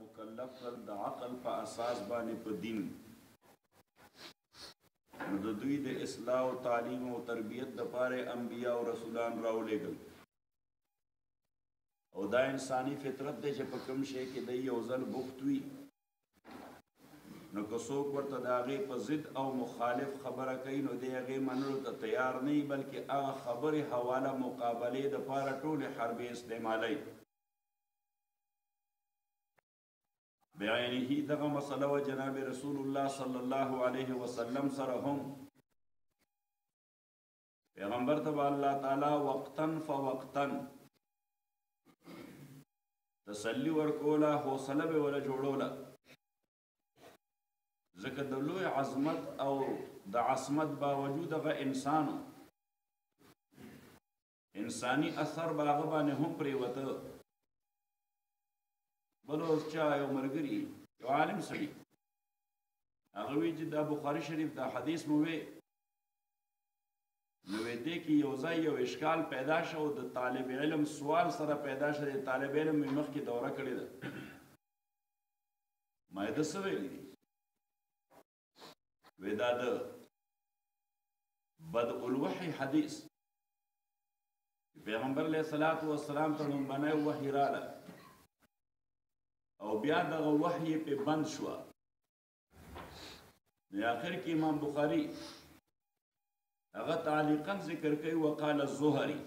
مکلف کړل د عقل په اساس باندې په دین نو د دوی د اصلاح او تعلیم او تربیت دپاره انبیا او رسولان راولېږل او دا انساني فطرت دی چې په کوم شی کې دی یو ځل بوخت وي نو که څوک ورته د هغې په ضد او مخالف خبره کوي نو دی هغې منلو ته تیار نه وي بلکې هغه خبرې حواله مقابلې دپاره ټولې حربې استعمالوي بعینه دغه مسله و جناب رسول الله صلی الله علیه وسلم سره هم پیغمبر ته به الله تعالی وقتا فوقتا تسلی ورکوله حوصله به وله جوړوله ځکه د لوی عظمت او د عصمت باوجود هغه انسانو انساني اثر به هغه باندې هم پرېوته بل اوس چا یو ملګري یو عالم سړي هغه وایي چې دا بخاري شریف دا حدیث مو وی نو دې کې یو ځای یو اشکال پیدا شو د طالب علم سوال سره پیدا شو د طالب علم مې مخکې دوره کړې ده ما یې څه ویلي دي وی دا د بدء الوحی حدیث پیغمبر علیه الصلاة والسلام ته لومبنی وحی راله او بیا دغه وحی په بند شو نو آخر کې امام بخاری هغه تعلیقا ذکر کوي وقال الزهري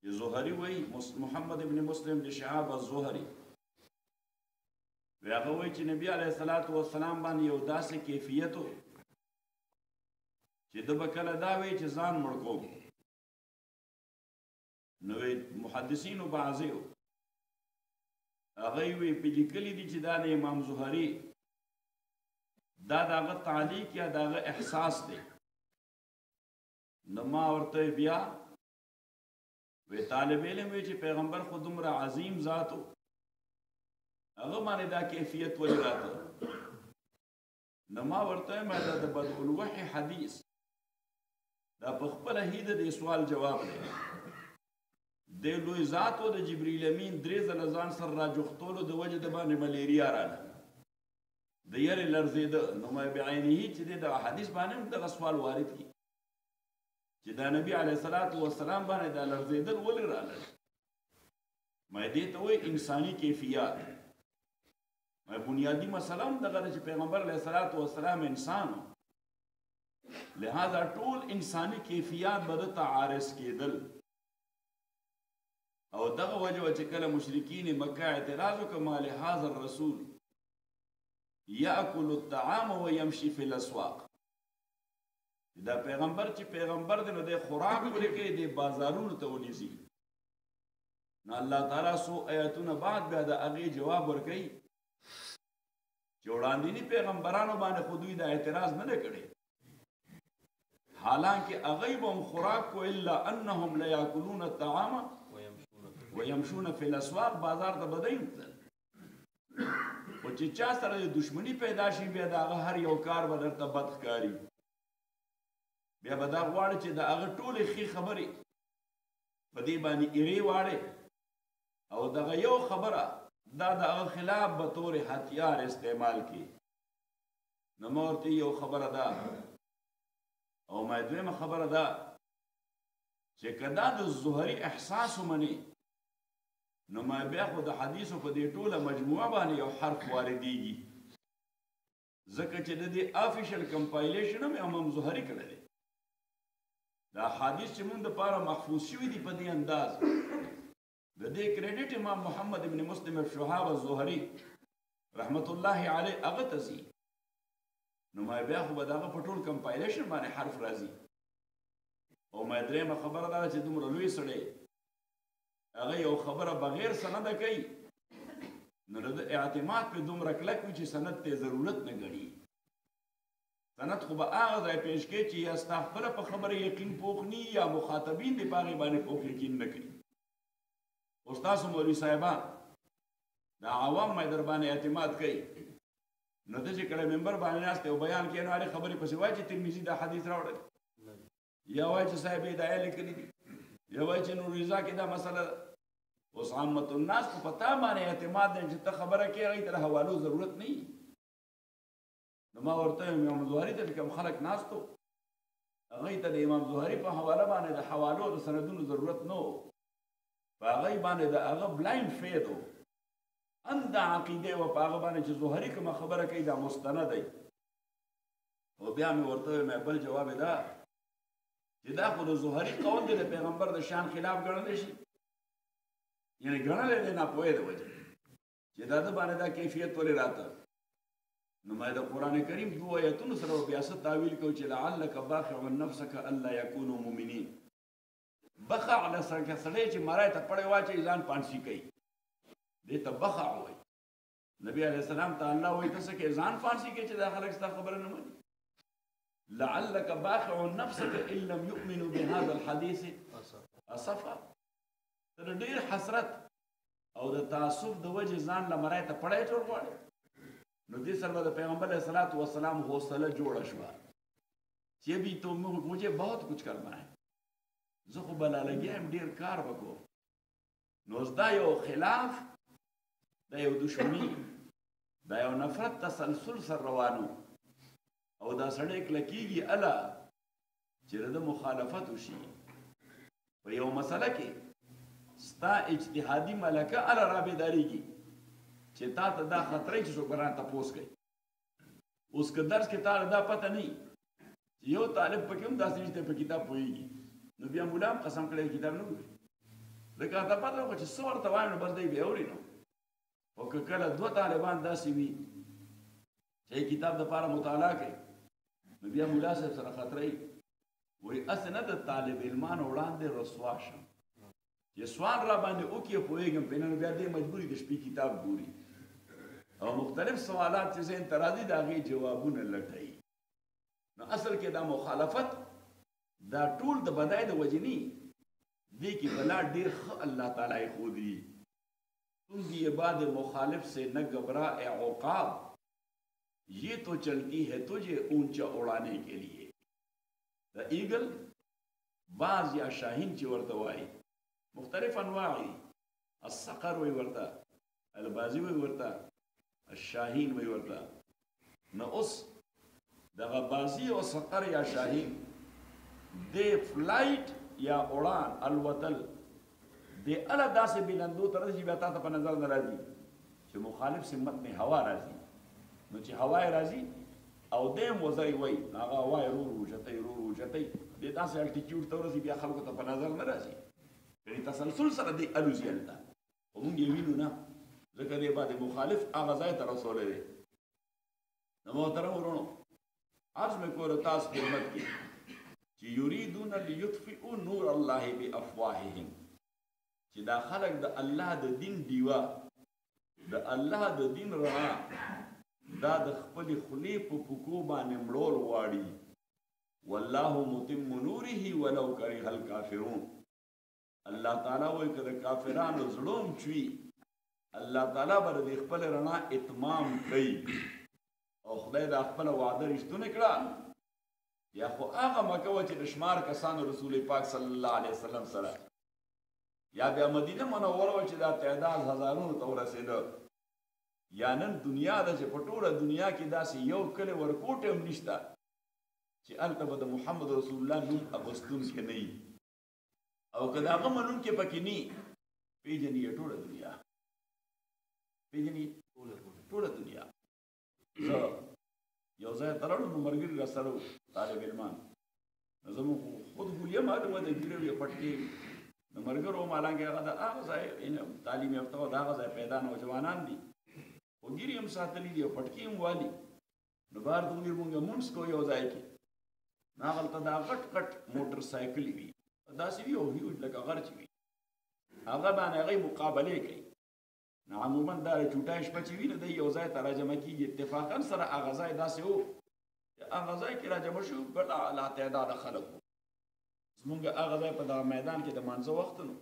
چې زهري وایي محمد ابن مسلم د شهاب الزهري وی هغه وایي چې نبی علیه الصلاة والسلام باندې یو داسې کیفیت و چې ده به کله دا وایي چې ځان مړ کوم نو محدثینو بعضې و هغه وی په لیکلي دي چې دا د امام زهري دا د هغه تعلیق یا د هغه احساس دی نو ما ورته بیا وی طالب علم وی چې پیغمبر خو دومره عظیم ذات و هغه باندې دا کیفیت ولې راته نو ما ورته ما دا د بدء الوحی حدیث دا په خپله هیده د سوال جواب دی د لوی ذات و د جبریل امین درې ځله ځان سره راجوختولو د وجې د باندې ملیریا راله د یرې لرزېده نو ما بعینه چې د حدیث باندې هم دغه سوال وارد کړي چې دا نبی علیه الصلاة والسلام باندې دا لرزېدل ولې راله ما دې ته وایي انساني کیفیات ما بنیادی مسله هم دغه ده چې پیغمبر علیه الصلاة والسلام انسان لہذا ټول انساني کیفیات به دته عارض کېدل او دغه وجه چې کله مشرکین مکه اعتراض وکړه ما لهذا الرسول یاکل الطعام ويمشي في الاسواق دا پیغمبر چې پیغمبر دی نو د خوراک ولې کوي د بازارونو ته ونیسي نو الله تعالی سو آیاتونه بعد بیا د هغې جواب ورکوي چې وړاندیني پیغمبرانو باندې خو دوی د اعتراض نه دی کړی حالانکه هغوی به هم خوراک کو الا انهم لیاکلون الطعام ويمشون في الاسواق بازار ته بدایم تلل خو چې چا سره د دشمنی پیدا شي بیا د هغه هر یو کار به درته بد ښکاري بیا به دا غواړي چې د هغه ټولې ښې خبرې په دې باندې ایرې واړې او دغه یو خبره دا د هغه خلاف به طور هتیار استعمال کړي نو ما ورته یو خبره ده او ما دویمه خبره ده چې که دا د زهري احساس ومني نو ما بیا خو د حدیثو په دې ټوله مجموعه باندې یو حرف واردېږي ځکه چې د دې افیشل کمپایلیشن هم امام زهري کړی دی دا حدیث چې موږ دپاره محفوظ شوي دي په دې انداز د دې کریډټ امام محمد ابن مسلم شهاب الزهري رحمت الله علیه هغه ته ځي نو ما بیا خو به د هغه په ټول کمپایلیشن باندې حرف راځي او ما درېیمه خبره دا چې دومره لوی سړی هغه یو خبره بغیر سنده کوي نو د اعتماد په دومره کلک وي چې سند ته ضرورت نه ګڼي سند خو به هغه ځای پیش کوي چې یا ستا خپله په خبره یقین پوخ ني یا مخاطبین دې په هغې باندې پوخ یقین نه کوي اوس تاسو مولوي صاحبان دا عوام مې در باندې اعتماد کوي نو ته چې کله ممبر باندې ناست او بیان کوي نو هغې خبرې پسې وایي چې ترمذي دا حدیث راوړی یا وایي چې صاحب یې دا لیکلي دي یا وایي چې نور رضا کې دا مسله اوس عامة الناس په پتا باندې اعتماد دی چې ته خبره کې هغې ته د حوالو ضرورت نه وي. نو ما ورته امام زهري ته چې کوم خلک ناست وو هغوی ته د امام زهري په حواله باندې د حوالو د سندونو ضرورت نه و. په هغوی باندې د هغه بلایند فیت و، انده عقیده وه په هغه باندې چې زهري کومه خبره کوي دا مستند دی. او بیا مې ورته وویل بل جواب یې دا چې دا خو د زهري قول دی د پیغمبر د شان خلاف ګڼلی شي، یعنې ګڼلی دی ناپوهۍ د وجې چې دا ده باندې دا کیفیت ولې راته. نو ما د قرآن کریم 2 آیتونو سره بیا څه تاویل کوو چې لعلک باخع نفسک الا یکونوا مؤمنین. بخع لکه سړی چې مرای ته پړی واچوي ځان پانسي کوي، دې ته بخع وایي. نبی علیه السلام ته الله وایي ته څه کوې ځان پانسي کوې چې دا خلک ستا خبره نه مني. لعلک باخع نفسک ان لم یؤمنوا بهذا الحدیث اسفا. ته د ډېر حسرت او د تعصب د وجې ځان له مرای ته پړی جوړ غواړې. نو دې سره به د پیغمبر علیہ الصلوۃ والسلام حوصله جوړه شوه چې ابھی تو مجھے بہت کچھ کرنا ہے، زه خو بلا لګیا یم ډېر کار وکړو. نو دا یو خلاف، دا یو دشمني، دا یو نفرت تسلسل سره روانو او دا سړی کلکېږي اله چې د مخالفت وشي په یو مسله کې ستا اجتهادي ملکه اله رابېدارېږي چې تا ته دا خطرې چې څوک به رانه تپوس کوي. اوس که درس کې تا دا پته نه وي چې یو طالب پکې هم داسې نشته په کتاب پوهېږي، نو بیا ملا هم قسم کړی کتاب نه ګوري. ځکه ته پته وکړه چې څه ورته وایم نو بس دی بیا اوري. نو او که کله 2 طالبان داسې وي چې کتاب دپاره مطالعه کوي، نو بیا ملا صاحب سره خطرې وایي هسې نه د طالب علمانو وړاندې رسوا شم چې سوال را باندې وکړي پوهېږم پرې نه، نو بیا دې مجبوري د شپې کتاب ګوري او مختلف سوالات چې ذهن ته راځي د هغې جوابونه لټوي. نو اصل کې دا مخالفت دا ټول د بدای د وجې نه دې کې بلا ډېر ښه الله تعالی ایښودي دي. تم دیے بعد مخالف سے نہ گھبرا اے عقاب، یہ تو چلتی ہے تجھے اونچا اڑانے کے لیے. دا ایگل باز یا شاهین چې ورته وایي مختلف انواع دي. الصقر وی ورته، البازی وی ورته، الشاهین وی ورته. نو اوس دغه بازی او صقر یا شاهین د فلایټ یا اڑان الوتل د اله داسې بلندو ته رسي بیا تا ته په نظر نه راځي چې مخالف سمت نه هوا راځي. نو چې هوا یې راځي او دیم وزري وایي هغه هوا یې رور وچتئ رور وچتئ د داسې الټیټیوډ ته ورسي بیا خلکو ته په نظر نه راځي. یعنې تسلسل سره دې الوزي هلته خو مونږ یې وینو نه، ځکه دې باندې مخالف هغه ځای ته رسولی دی. نو محترم ورونو عرض مې کوله تاسو خدمت کې چې یریدون لیطفئوا نور الله بافواههم، چې دا خلک د الله د دین ډیوه، د الله د دین رڼا دا د خپلې خولې په پوکو باندې مړول غواړي. والله متم نوره ولو کرها الکافرون. الله تعالی وایي که د کافرانو زړه هم چوي الله تعالی به د خپل رڼا اتمام کوي. او خدای دا خپله وعده رښتونه کړه. یا خو هغه مکه وه چې د شمار کسانو رسول پاک صلی الله علیه وسلم سره، یا بیا مدینه منوره وه چې دا تعداد هزارونو ته ورسېده، یا نن دنیا ده چې په ټوله دنیا کې داسې یو کلی ورکوټ هم نشته چې هلته به د محمد رسول الله نوم اخیستونکی نه وي. او که د هغه منونکي پکې نه وي پېژني یې ټوله دنیا، پېژني ټوله دنیا. زه یو ځای ته لاړم نو ملګري راسره وو طالب علمان، نو زموږ خود ګولیه معلومه ده ګیرې وې پټکې نو ملګرو وم حالانکې هغه د هغه ځای تعلیم یافته وه د هغه ځای پیدا نوجوانان دي خو ګیرې هم ساتلي دي او پټکې هم والي. نو بهر ته وویل مونږ لمونځ کوو یو ځای کې، نو هغلته دا غټ غټ موټر سایکلې وي داسې وي او هیوج لکه غر چې وي هغه باندې هغوی مقابلې کوي. نو عموما دا چوټای شپه چې وي نو دی یو ځای ته راجمع کېږي. اتفاقا سره هغه ځای داسې و چې هغه ځای کې راجمع شو بله لا تعداده خلک وو. زمونږ هغه ځای په دغه میدان کې د مانځه وخت نو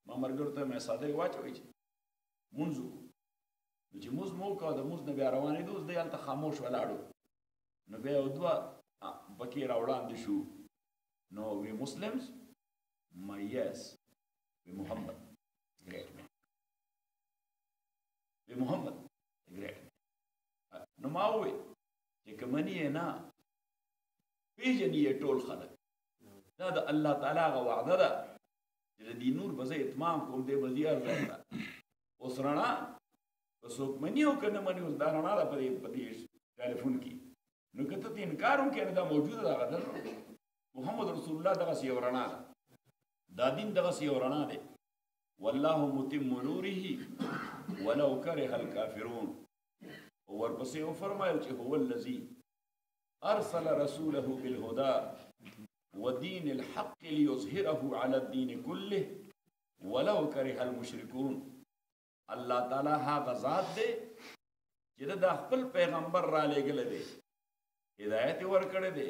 ما ملګرو ته مې څادرې واچوئ چې مونځ وکړو. نو چې مونځ مو وکړو د مونځ نه بیا روانېدو اوس دی هلته خاموش ولاړو. نو بیا یو دوه پکې راوړاندې شو. نو وی مسلمز؟ My yes. وی محمد. Great man. وی محمد ګریټ نو ما وویل چې که مني یې نه پېژني یې ټول خلک دا د الله تعالی هغه وعده ده چې د دې نور به زه اتمام کوم دی به زیار ځای ته اوس رڼا که څوک مني او که نه مني اوس دا رڼا ده په دې ټلیفون کې نو که ته انکار هم کوې دا موجوده ده هغه دلته محمد رسول الله دغسې یو رڼا ده دا دین دغسې یو رڼا دی والله متم نوره ولو کرح الكافرون ورپسې وفرمایل چې هو الذي ارسل رسوله بالهدى ودين الحق ليظهره على الدين كله ولو کرح المشركون الله تعالی هغه ذات دی چې د خپل پیغمبر را لېږلی دی هدایت یې ورکړی دی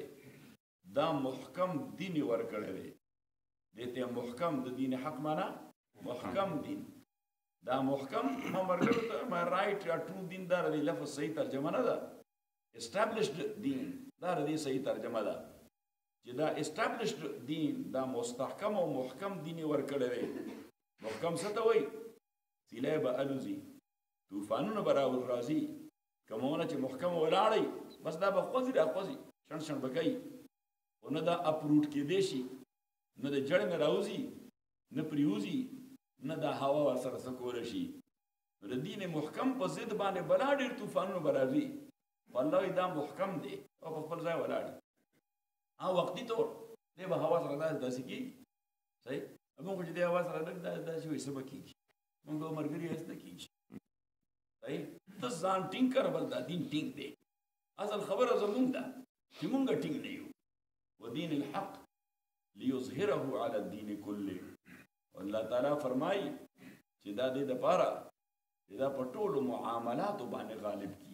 دا محکم دین یې ورکړی دی دې ته محکم د دین حق معنا محکم دین دا محکم ما مرګرو ته ما رائټ یا ټرو دین دا د لفظ صحیح ترجمه نه ده اسټابلیشډ دین دا د صحیح ترجمه ده چې دا اسټابلیشډ دین دا مستحکم او محکم دین ورکړی دی محکم څه ته وایي سیلې به الوزي طوفانونه به راځي کومونه چې محکم ولاړی بس دا به خوځي راخوځي شڼ شڼ به کوي خو نه دا اپروټ کېدی شي نه د جړې نه راوځي نه پریوځي نه دا هوا ورسره څه کولی شي نو د دین محکم په ضد باندې بلا ډېر طوفانونه به راځي والله دا محکم دی او په خپل ځای ولاړ او وختي طور دی به هوا سره داسې کېږي صحیح موږ چې دی هوا سره لږ داسې وایي څه به کېږي موږ به ملګري هېڅ نه کېږي صحیح ته ځان ټینګ کړه بل دا دین ټینګ دی اصل خبره زمونږ ده چې مونږ ټینګ نه یو ودین الحق لیظهره علی الدین کله الله تعالی فرمایي چې دا دې دپاره چې دا په ټولو معاملاتو باندې غالب کی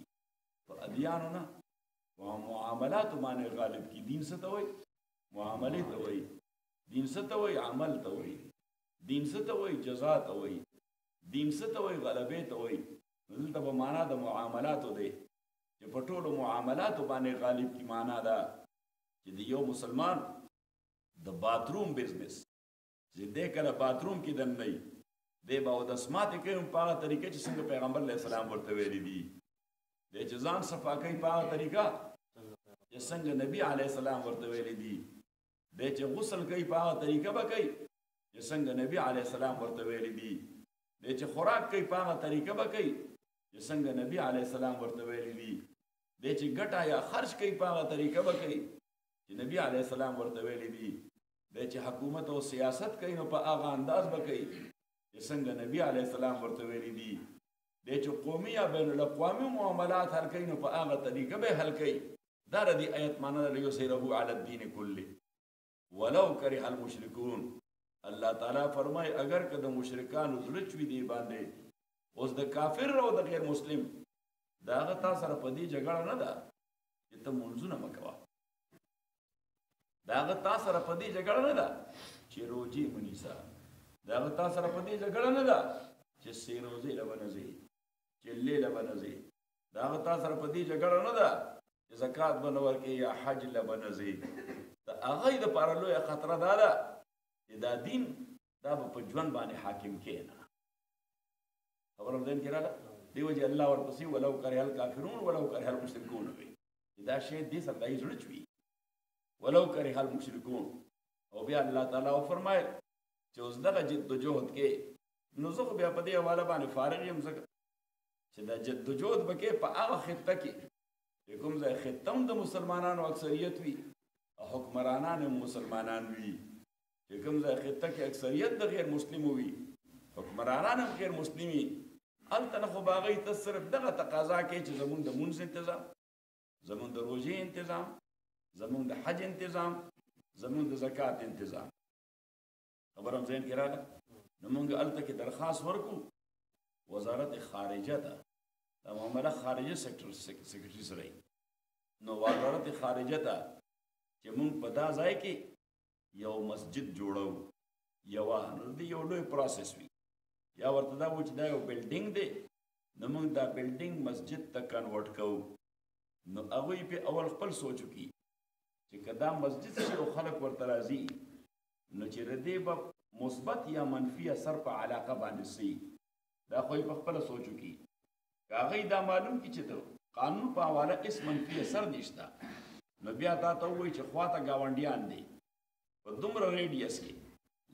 په ادیانو نه په معاملاتو باندې غالب کی دین څه ته وایي معاملې ته وایي دین څه ته وایي عمل ته وایي دین څه ته وایي جزا ته وایي دین څه ته وایي غلبې ته وایي دلته په معنا د معاملاتو دی چې په ټولو معاملاتو باندې غالب کی معنا ده چې د یو مسلمان د باتروم بزنس چې دی کله باتروم کې دننه وي دی به اودسماتې کوي په هغه طریقه چې څنګه پیغمبر علیه السلام ورته ویلي دي دی چې ځان صفا کوي په هغه طریقه چې څنګه نبي علیه السلام ورته ویلي دي دی چې غسل کوي په هغه طریقه به کوي چې څنګه نبي علیه السلام ورته ویلي دي دی چې خوراک کوي په هغه طریقه به کوي چې څنګه نبي علیه السلام ورته ویلي دي دی چې ګټه یا خرج کوي په هغه طریقه به کوي چې نبی علیه السلام ورته ویلي دي دی چې حکومت او سیاست کوي نو په هغه انداز به کوي چې څنګه نبی علیه السلام ورته ویلي دي دی چې قومي یا بین الاقوامي معاملات حل کوي نو په هغه طریقه به حل کوي دا د دې آیت معنا ده لیظهره علی الدین کله ولو کرح المشرکون الله تعالی فرمایي اگر که د مشرکانو زړه چوي دی باندې اوس د کافر او د غیر مسلم دا هغه تا سره په دې جګړه نه ده چې ته منځونه مه کوه دا هغه تا سره په دې جګړه نه ده چې روجې ونیسه دا هغه تا سره په دې جګړه نه ده چې سې روزې له به نه ځې چلې له به نه ځې دا هغه تا سره په دې جګړه نه ده چې زکات به نه ورکوې یا حج له به نه ځې د هغوی دپاره لویه خطره دا ده چې دا دین دا به په ژوند باندې حاکم کېنه خبره هم ذهن کې راغله دې وجې الله ورپسې ولو کرح الکافرون ولو کرح المشرکون وایي چې دا شی دې سره دای زړه چوي ولو کرح المشرکون او بیا الله تعالی وفرمایل چې اوس دغه جدوجهد کې نو زه خو بیا په دې حواله باندې فارغ یم ځکه چې دا جدوجهد به کې په هغه خطه کې چې کوم ځای خطه هم د مسلمانانو اکثریت وي او حکمرانان هم مسلمانان وي چې کوم ځای خطه کې اکثریت د غیر مسلمو وي حکمرانان هم غیر مسلمي هلته نه خو به هغوی ته صرف دغه تقاضا کوي چې زمونږ د مونځ انتظام زمونږ د روژې انتظام زمونږ د حج انتظام زمونږ د زکات انتظام خبره هم ذهن کې راغله نو مونږ هلته کې درخواست ورکړو وزارت خارجه ته د معامله خارجه سیکرټري سره نو وزارت خارجه ته چې مونږ په دا ځای کې یو مسجد جوړو نو د یو لوی پروسس وي یا ورته دا و چې دا یو بلډینګ دی نو مونږ دا بلډینګ مسجد ته کنورټ کوو نو هغوی پې اول خپل سوچ وکړي چې که دا مسجد شي او خلک ورته راځي نو چې د دې به مثبت یا منفي اثر په علاقه باندې سي دا خو یې په خپله سوچ وکړي هغوی دا معلوم کړي چې د قانون په حواله هېڅ منفي اثر نشته نو بیا تا ته ووایي چې خواته ګاونډیان دی په دومره ریډیس کې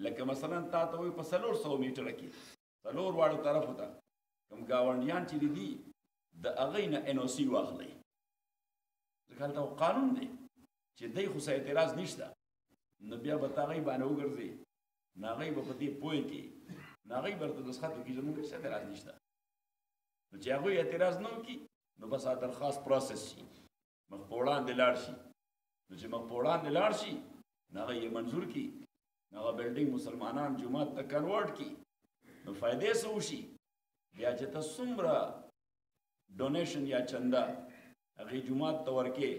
لکه مثلا تا ته وایي په 400 میټره کې 4 واړو طرفو ته کوم ګاونډیان چې دي د هغوی نه NOC واخلئ ځکه هلته قانون دی چې دی خو څه اعتراض نشته نو بیا به ته هغوی باندې وګرځې نو هغوی به په دې پوه کړي نو هغوی به درته دسخط وکړي زموږ هېڅ اعتراض نشته نو چې هغوی اعتراض نه وکړي نو بس درخواست پروسس شي مخ په وړاندې لاړ شي نو چې مخ په وړاندې لاړ شي نو هغه یې منظور کړي نو هغه بلډینګ مسلمانان جومات ته کنورټ کړي نو فایدې څه وشي بیا چې ته څومره ډونیشن یا چنده هغې جومات ته ورکې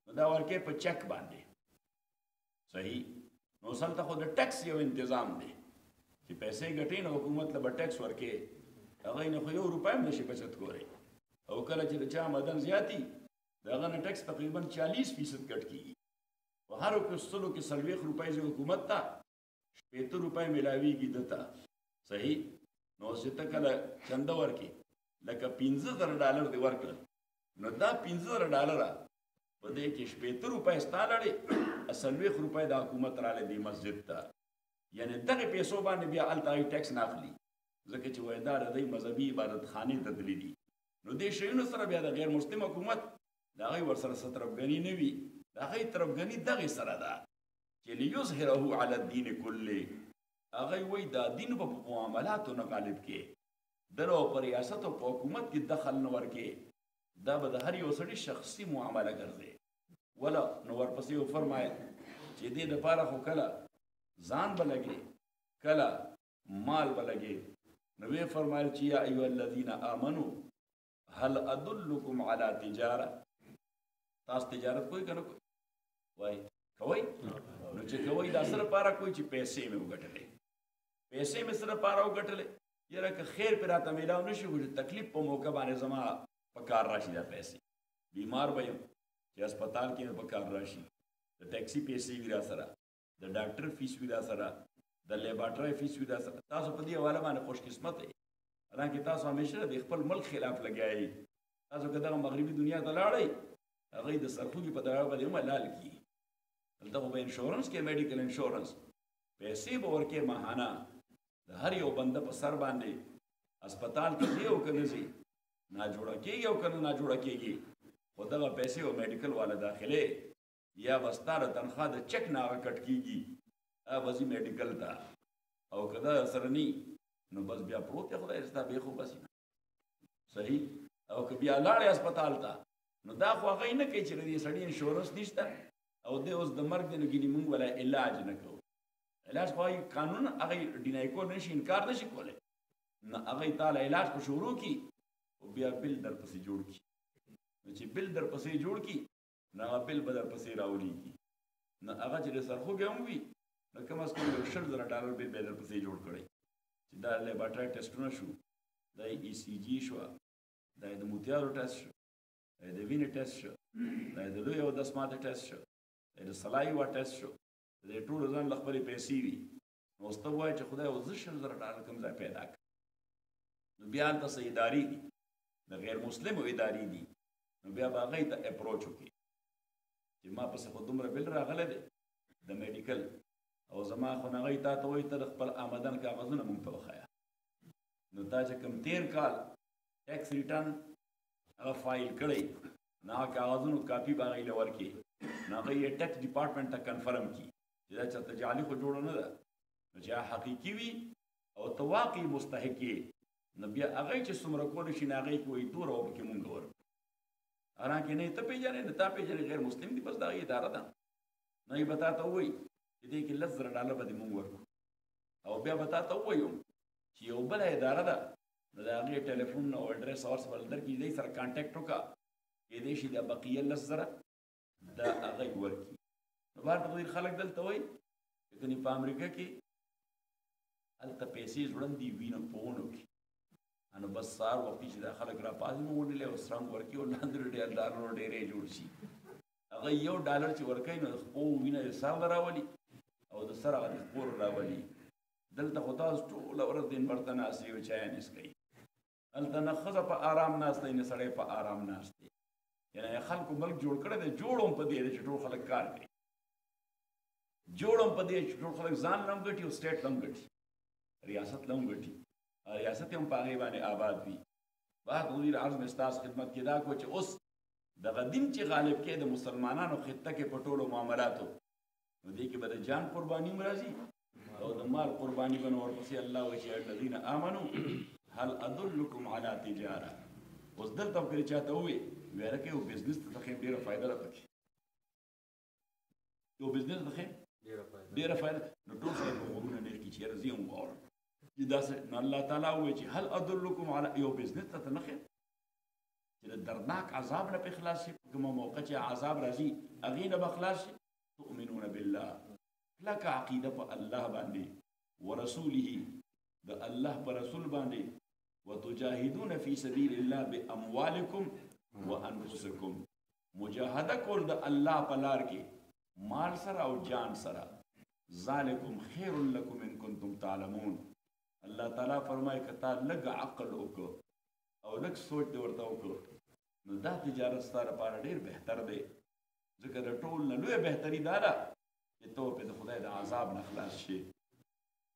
نو دا ورکې په چک باندې صحیح نو اوس هلته خو د ټیکس یو انتظام دی چې پیسې ګټې نو حکومت له به ټیکس ورکې هغوی نه خو 1 روپۍ هم نشي بچت کولی او کله چې د چا آمدن زیاتي د هغه نه ټیکس تقریبا 40% کټ کېږي په هرو کې 100 کې 40 روپۍ چې حکومت ته 70 روپۍ میلاویږي ده ته صحیح نو اوس چې ته کله چنده ورکې لکه $15,000 دې ورکړل نو دا $15,000 په دې کې 70 روپۍ ستا لړې 40 روپۍ د حکومت راغلې دې مسجد ته یعنې دغې پیسو باندې بیا هلته هغوی ټیکس نه اخلي ځکه چې وایي دا د دوی مذهبي عبادت خانې ته تللي دي نو دې شیونو سره بیا د غیر مسلم حکومت د هغوی ورسره څه طرفګني نه وي د هغوی طرفګني دغې سره ده چې لیظهره علی الدین کله هغوی وایي دا دین به په معاملاتو نه غالب کې دلو په ریاست او په حکومت کې دخل نه ورکې دا به د هر یو سړي شخصي معامله ګرځي ولا نو ورپسې وفرمایل چې دې دپاره خو کله ځان به لګې کله مال به لګې نو ویې فرمایل چې یا ایها الذین آمنو هل ادلکم علی تجاره تاسو تجارت کوئ که نه کوئ وایي کوئ نو چې کوئ دا څه لپاره کوئ چې پیسې مې وګټلې پیسې مې څه لپاره وګټلې یاره که خیر پې راته میلاو نه شي خو چې تکلیف په موقع باندې زما په کار راشي دا پیسې بیمار به یم چې هسپتال کې مې په کار راشي د ټیکسي پیسې وي را سره د ډاکټر فیس وي را سره د لیبارټرۍ فیس وي را سره تاسو په دې حواله باندې خوش قسمت یې حالانکه تاسو همیشه د خپل ملک خلاف لګیایي تاسو که دغه مغربي دنیا ته لاړئ هغوی د سرخوږي په دغه باندې هم حلال کړي دلته خو به انشورنس کې میډیکل انشورنس پیسې به ورکې ماهانه د هر یو بنده په سر باندې هسپتال کې ځي او که نه ځي ناجوړه کېږي او که نه ناجوړه کېږي خو دغه پیسې او میډیکل والا داخلې یا به ستا د تنخوا د چک نه هغه کټ کېږي هغه به ځي میډیکل ته او که دا سره نی نو بس بیا پروت دی خدای ستا بې خو بسي صحیح او که بیا لاړې هسپتال ته نو دا خو هغوی نه کوي چې د دې سړي انشورنس نشته او دی اوس د مرګ دی نو ګینې مونږ ولا علاج نه کوو علاج خو هغوی قانون هغوی ډینای کول نه شي انکار نه شي کولی نه هغوی تاله علاج خو شروع کړي او بیا بل درپسې جوړ کړي نو چې بل درپسې جوړ کړي نو هغه بل به درپسې راولیږي نو هغه چې د سرخوږی هم وي نو کم از کم $100,000 بل به درپسې جوړ کړی چې دا لیبارټرۍ ټیسټونه شو دا ECG شوه دا د موتیانو ټیسټ شو دا د وینې ټیسټ شو دا د لوی او دسماته ټیسټ شو دا د سلایوا ټیسټ شو د دې ټولو ځان له خپلې پیسې وي نو اوس ته ووایه چې خدای اوس زه $100,000 کوم ځای پیدا کړم نو بیا هلته څه ادارې دي د غیر مسلمو ادارې دي نو بیا به هغوی ته اپروچ وکړي چې ما پسې خو دومره بل راغلی دی د میډیکل او زما خو نه هغوی تا ته وایي ته د خپل آمدن کاغذونه مونږ ته وښایه نو تا چې کوم تېر کال ټیکس ریټرن هغه فایل کړی نو هغه کاغذونو کاپي به هغوی له ورکړي نو هغوی یې ټیکس ډپارټمنټ ته کنفرم کړي چې دا چېرته جعلي خو جوړه نه ده نو چې هغه حقیقي وي او ته واقعي مستحق یې نو بیا هغوی چې څومره کولی شي نو هغوی کې وایي دوره به پکې مونږ ورکړو حالانکې نه یې ته پېژنې نه تا پېژنې غیر مسلم دي بس د هغې اداره ده نو یې به تا ته ووایي چې دې کې $10,000 به دې مونږ ورکړو او بیا به تا ته ووایم چې یو بله اداره ده نو د هغې ټلیفون او اډرس او هر څه به درکړي دې سره کانټیکټ وکړه کېدای شي دا بقیه $10,000 دا هغوی ورکړي نو بهر ډېر خلک دلته وایي چې کنې په امریکا کې هلته پیسې ځوړندې وي نو په ونو کې نو بس سهار وختي چې دا خلک راپاڅي نو ونډلې او سرنګ ورکړي او لاندې $1 ډېرې جوړ شي هغه $1 چې ورکوي نو د خپو وینه د سر نه راولي او د سر هغه د خپور راولي دلته خو تاسو ټوله ورځ دین برته ناستې او چایانې څښئ هلته نه ښځه په آرام ناسته نه سړی په آرام ناست دی یعنی خلکو ملک جوړ کړی دی جوړ هم په دې دی چې ټول خلک کار کوي جوړ هم په دې چې ټول خلک ځان له هم ګټي او سټیټ له هم ګټي ریاست له هم ګټي ریاست هم په هغې باندې آباد وي بعد حضور عرض مې ستاسو خدمت کې دا کړو چې اوس دغه دین چې غالب کې د مسلمانانو خطه کې په ټولو معاملاتو نو دې کې به د جان قرباني هم راځي او د مال قرباني به نو ورپسې الله وایي چې الذین آمنوا هل ادلکم علی تجاره اوس دلته هم کله چاته ووایي ویره کې یو بزنس ته خیم ډېره فایده ده پکې یو بزنس ته خیم ډېره فایده نو ټول خلک به غوږونه ډېر کړي چې یاره زه هم واورم چې داسې نو الله تعالی ووایي چې هل ادلکم علی یو بزنس ته نه خیم چې د دردناک عذاب نه پې خلاص شي په کومه موقع چې عذاب راځي هغې نه به خلاص شي تؤمنون بالله کلکه عقیده په الله باندې ورسوله د الله په رسول باندې وتجاهدون فی سبیل الله باموالکم وانفسکم مجاهده کول د الله په لار کې مال سره او جان سره ذالکم خیر لکم ان کنتم تعلمون الله تعالی فرمایي که تا لږ عقل وکړو او لږ سوچ دې ورته وکړو نو دا تجارت ستا لپاره ډېر بهتر دی ځکه د ټول نه لویه بهتري دا ده چې ته پرې د خدای د عذاب نه خلاص شي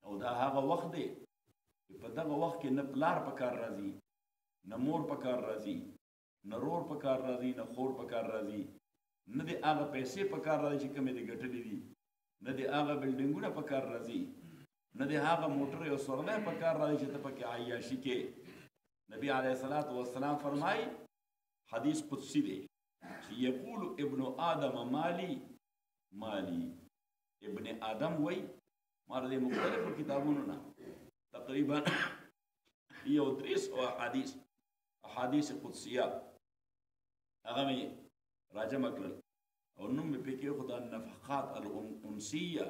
او دا هغه وخت دی چې په دغه وخت کې نه پلار په کار راځي نه مور په کار راځي نه رور په کار راځي نه خور په کار راځي نه د هغه پیسې په کار راځي چې کومې دې ګټلې دي نه د هغه بلډینګونه په کار راځي نه د هغه موټر او سورلی په کار راځي چې ته پکې عیاشي کې نبی علیه الصلاة والسلام فرمایي حدیث قدسی دی چې یقول ابن آدم مالی مالی ابن آدم وی ما د مختلفو کتابونو نه تقریبا یو 300 احادیث قدسیه هغه مې راجمع کړل او نوم مې پکې خو د النفحات الانسیه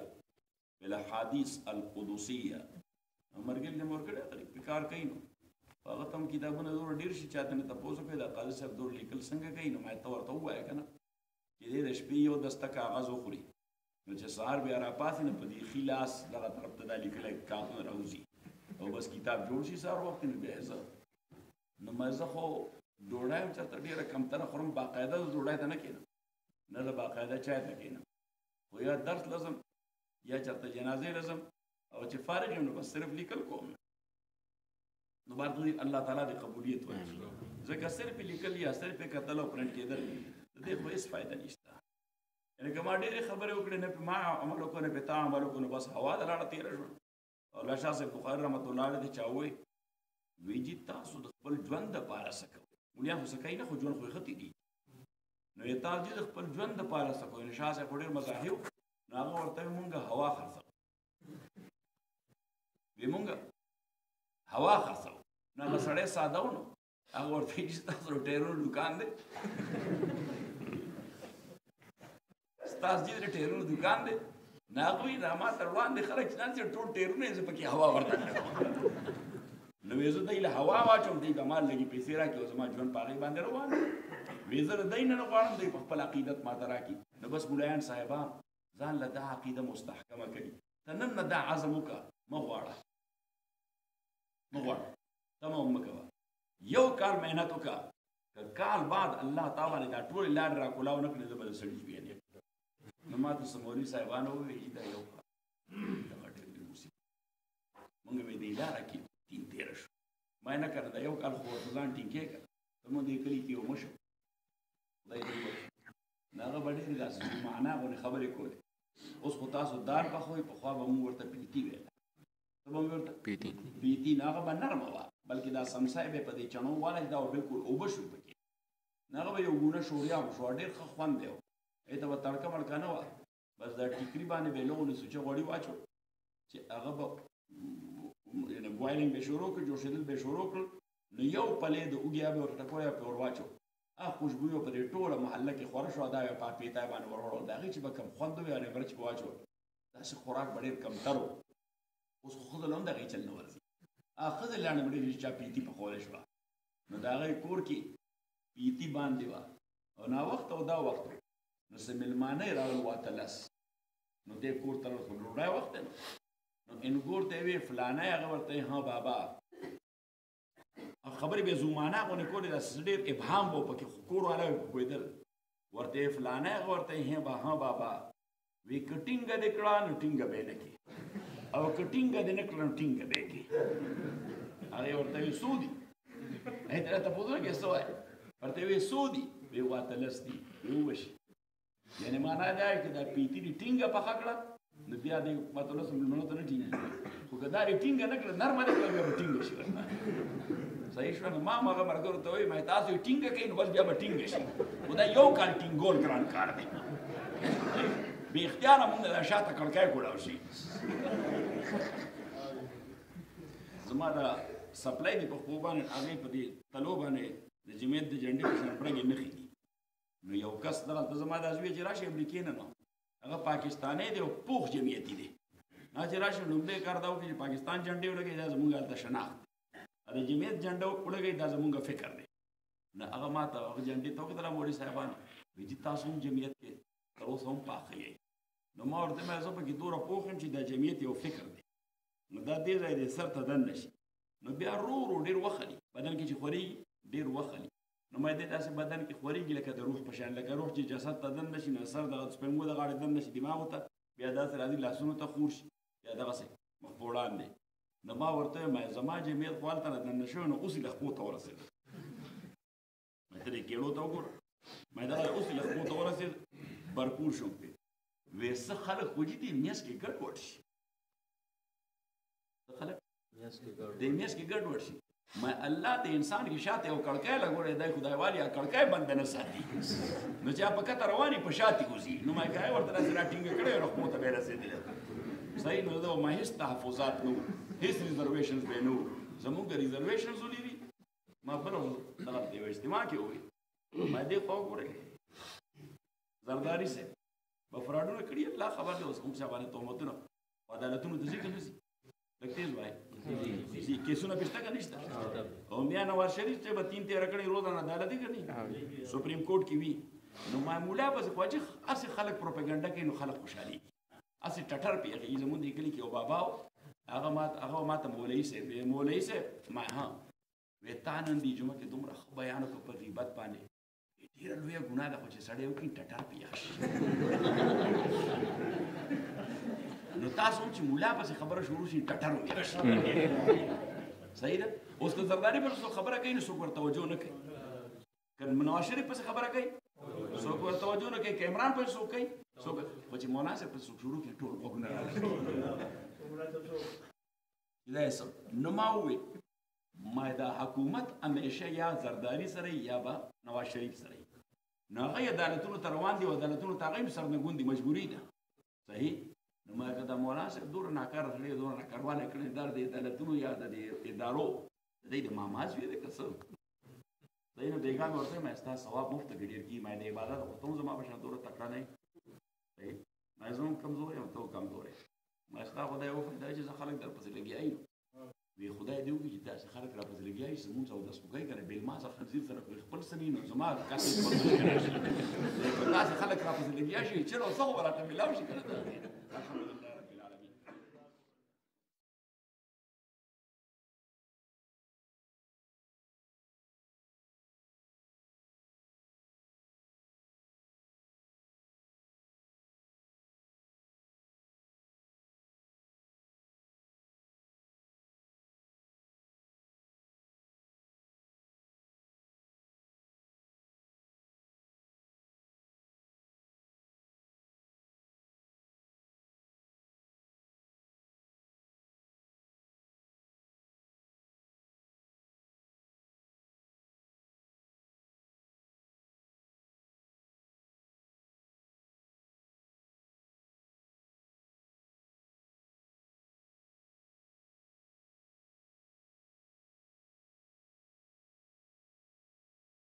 بالاحادیث القدسیه مرګل نه ورکړه په کار کوي نو هغه تم کتابونه زور ډیر شي چاته نه تاسو په د قاضي صاحب دور لیکل څنګه کوي نو مې ته ورته وایې کنه چې دې د شپې یو دسته کاغذ وخوري نو چې سهار بیا را پاسې نه په دې خلاص دغه طرف ته دا لیکلی کاغذونه راوځي او بس کتاب جوړ شي سهار وخت نه بیا زه نو مزه خو ډوډۍ هم چېرته ډېره کمتره خورم باقاعده زه ډوډۍ ته نه کښېنم نه د باقاعده چای ته کښېنم خو یا درس لزم یا چېرته جنازې لزم او چې فارغ یم نو بس صرف لیکل کوم نو بار الله تعالی د قبولیت ورکړي ځکه صرف لیکل یا صرف کتل او پرنټ کېدل د دې خو هېڅ فایده نشته یعنې که ما ډېرې خبرې وکړې نه پې ما عمل وکړو نه پې تا عمل وکړو نو بس هوا د لاړه تېره شوه او الله شاه صاحب بخاري رحمت الله علیه د چا ووایي وی جي تاسو د خپل ژوند دپاره څه کوئ مونیان خو څه کوي نه خو ژوند خو یې ښه تېرېږي نو یې تاسو چې د خپل ژوند دپاره څه کوئ نو شاه صاحب خو ډېر مزاحي وو نو هغه ورته وایي مونږ هوا خرڅوو وی مونږ هوا خرڅوو نو هغه سړی ساده و نو هغه ورته وایي چې ستاسو د ټایرونو دوکان دی ستاسو چې د ټایرونو دوکان دی نو هغه وایي دا ما تر وړاندې خلک چې ناست ټول ټایرونه یې زه پکې هوا ورته کړم نو وی زه دی له هوا واچوم دی به ما لږې پیسې راکړي او زما ژوند په هغې باندې روان وی زه د دی نه غواړم دی په خپل عقیدت ماته راکړي نو بس ملایان صاحبان ځان له دا عقیده مستحکمه کوي ته نن نه دا عزم وکړه مه غواړه ته مه مه کوه یو کال محنت وکړه که کال بعد الله تا باندې دا ټولې لارې راکولاو نه کړې زه به د سړي ژویانې نو ما ته څه مولوي صاحبانو وویل چې دا یو کال دغه ډېر لوی مصیبت مونږ مې دې لاره کې ټینګ تېره شو ما نه کړه دا یو کال خو ورته ځان ټینګ کېږه زموږ دې کلي کې یو مشر خدای دې وکړي نو هغه به ډېرې داسې معنا غوندې خبرې کولې اوس خو تاسو دال پخوئ پخوا به مونږ ورته پیتي ویله څه به مې ورته پیتي نو هغه به نرمه وه بلکې دا سمسای به په دې چڼو والی دا به بالکل اوبه شوي پکې نو هغه به یو ګونه شوریا وشوه ډېر ښه خوند دی هغې ته به تړکه مړکه نه وه بس دا ټیکري باندې به یې لغونې سوچه غوړي واچو چې هغه به بوایلینګ به شروع کړ جوشېدل به شروع کړل نو یو پلی د اوږې به ورته ټکوی پې ور واچو خوشبویو په دې ټوله محله کې خوره شوه دا یې په پیتای باندې ور وړل د هغې چې به کم خوند وي هغې مرچ به واچول داسې خوراک به ډېر کمتر و اوس خو ښځو له هم د هغې چل نه ورځي ښځې لاړې مړې چې چا پیتي پخولی شوه نو د هغې کور کې پیتي باندې وه او ناوخته او دا وخت و نو څه مېلمانه یې راغلل وا اتلس نو دې کور ته خو ډوډۍ وخت دی نو انګور ته یې وې فلانی هغه ورته ها بابا خبرې به زمانه غونې کولې داسې ډېر ابهام به پکې خو کور والا به پوهېدل ورته یې فلانی هغه ورته یې ها بابا وی که ټینګه دې کړه نو ټینګه به یې نه کړې او که ټینګه دې نه کړه نو ټینګه به یې کړې هغې ورته وی څو دي هغې ته راته پوښتنه کوي څه وایې ورته وی څو دي وی واته لس دي وی اووه شي یعنې معنا دا چې دا پیتي دې ټینګه پخه کړه نو بیا دې واته لسو مېلمنو ته نه ټینګېږي خو که دا دې ټینګه نه کړه نرمه دې کړه بیا به ټینګه شي صحیح شوه نو ما هغه ملګرو ته وایي ما تاسو یې ټینګه کوئ نو بس بیا به ټینګه شي خو دا یو کال ټینګول ګران کار دی بې اختیاره مونږ دا شاته کړکۍ کوړاو شي زما دا سپلای دی پښتو باندې هغې په دې تلو باندې د جمعیت د جنډې په شان پړنګې نښې دي نو یو کس دغلته زما دا زوی چې راشي امریکې نه نو هغه پاکستانی دی او پوخ جمعیتي دی هغه چې راشي لومړی کار دا وکړي چې پاکستان جنډې ولګوي دا زموږ هلته شناخت د جمعیت جنډه ولګوي دا زموږ فکر دی نو هغه ما ته هغه جنډې ته وکتله مولوي صاحبانو وایي چې تاسو هم جمعیت کې تر اوسه هم پاخه یئ نو ما ورته ویل زه پکې دومره پوه یم چې دا جمعیت یو فکر دی نو دا دې ځای دی سر ته دننه شي نو بیا ورو ډېر وخلي بدن کې چې خورېږي ډېر وخلي نو ما دې داسې بدن کې خورېږي لکه د روح په شان لکه روح چې جسد ته دننه شي نو سر دغه سپنګو د غاړې دننه شي دماغو ته بیا داسې راځي لاسونو ته خور شي بیا دغسې مخ په وړاندې نو ما ورته ویل زما جمعیت خو هلته دننه شوی نو اوس یې لخپو ته ورسېده ما ته دې کېړو ته وګوره ما دغه اوس یې لخپو ته ورسېد برپور شوم پرې وی څه خلک خو چې دې میاشت کې ګډوډ شي څه خلک دې میاشت کې ګډوډ شي ما الله د انسان کې شاته یو کړکۍ لګولی دی خدای والي کړکۍ بنده نه ساتي نو چې په کته رواني په شاتې وځي نو ما یې ورته داسې راټینګه کړی رخمو ته به یې رسېدلی صحیح نو دا ما هېڅ تحفظات نه وو هېڅ ریزرویشنز به یې نه وو زمونږ ریزرویشنز ولیدي ما بله دغلته یو اجتماع کې وویل ما دې خوا وګورئ زرداري صاحب به فراډونه کړي الله خبر دی اوس کوم څه باندې تهمتونه عدالتونو ته ځي که نه ځي لږ تېز وایي کیسونه پې شته که نه شته او میا نواز شریف چې به 3 13 کړی روزانه عدالتي که نه سپریم کورټ کې وي نو معمولا پسې خو چې هسې خلک پروپیګنډه کوي نو خلک خوشحالېږي هسې ټټر پې هغې زمونږ دې کلي کې یو بابا و هغه ما ته مولوي صاحب مولوي صاحب ما ها وی تا نن دې جمعه کې دومره ښه بیان وکړو په غیبت باندې ډېره لویه ګناه ده خو چې سړی وکړي ټټر پې یخ شي نو تاسو هم چې ملا پسې خبره شروع شي ټټر هم یخ شي صحیح ده اوس که زرداري پر څوک خبره کوي نو څوک ورته توجه نه کوي که نواز شریف پسې خبره کوي څوک ورته توجه نه کوي که عمران پسې څوک کوي څوک خو چې مولانا صاحب پسې څوک شروع کړي ټول غوږونه راغلي دا یې څه نو ما وویل ما دا حکومت همیشه یا زرداري سره یا به نواز شریف سره نو هغه عدالتونو ته روان دي او عدالتونو ته هغه هم سرنګون دي مجبوري ده صحیح نو ما که دا مولانا صاحب دومره ناکاره سړی دومره ناکاروالی کړی دا د عدالتونو یا د ادارو د دوی د ماماز وي دی که څه صحیح نو بیګا مې ورته ما ستا ثواب مفته کې ډېر کېږي ما د عبادت خو ته هم زما په شان دومره تکړه نه یې صحیح ما زه هم کمزوری یم ته هم کمزوری ما ستا خدای وفایده چې زه خلک در پسې لګیا یم وی خدای دې وکړي چې داسې خلک را پسې لګیا شي زمونږ اودس وکړئ که نه بېلمازه خنزیر سره خپل څه نو زما کاسې داسې خلک را پسې لګیا شي چېرې څه خو به راته میلاو شي که نه